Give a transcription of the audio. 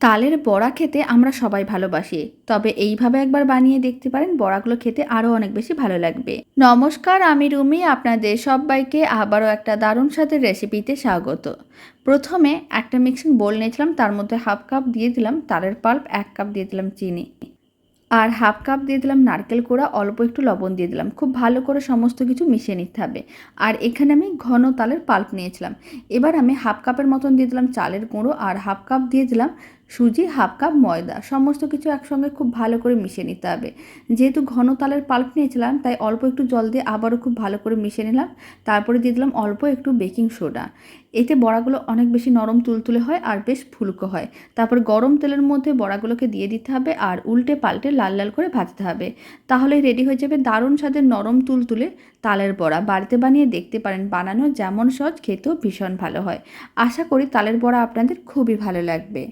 তালের বড়া খেতে আমরা সবাই ভালোবাসি, তবে এইভাবে একবার বানিয়ে দেখতে পারেন, বড়াগুলো খেতে আরও অনেক বেশি ভালো লাগবে। নমস্কার, আমি রুমি, আপনাদের সবাইকে আবারও একটা দারুণ স্বাদের রেসিপিতে স্বাগত। প্রথমে একটা মিক্সিং বোল নিয়েছিলাম, তার মধ্যে হাফ কাপ দিয়ে দিলাম তালের পাল্প, 1 কাপ দিয়ে দিলাম চিনি, আর হাফ কাপ দিয়ে দিলাম নারকেল কোড়া, অল্প একটু লবণ দিয়ে দিলাম। খুব ভালো করে সমস্ত কিছু মিশিয়ে নিতে হবে। আর এখানে আমি ঘন তালের পাল্প নিয়েছিলাম। এবার আমি হাফ কাপের মতন দিয়ে দিলাম চালের গুঁড়ো, আর হাফ কাপ দিয়ে দিলাম সুজি, হাফ কাপ ময়দা। সমস্ত কিছু একসঙ্গে খুব ভালো করে মিশিয়ে নিতে হবে। যেহেতু ঘন তালের পাল্প নিয়েছিলাম, তাই অল্প একটু জল দিয়ে আবারও খুব ভালো করে মিশিয়ে নিলাম। তারপরে দিয়ে দিলাম অল্প একটু বেকিং সোডা। এতে বড়াগুলো অনেক বেশি নরম তুলতুলে হয় আর বেশ ফুলকো হয়। তারপর গরম তেলের মধ্যে বড়াগুলোকে দিয়ে দিতে হবে আর উল্টে পাল্টে লাল লাল করে ভাজতে হবে। তাহলেই রেডি হয়ে যাবে দারুণ স্বাদের নরম তুলতুলে তালের বড়া। বাড়িতে বানিয়ে দেখতে পারেন, বানানো যেমন সহজ, খেতেও ভীষণ ভালো হয়। আশা করি তালের বড়া আপনাদের খুবই ভালো লাগবে।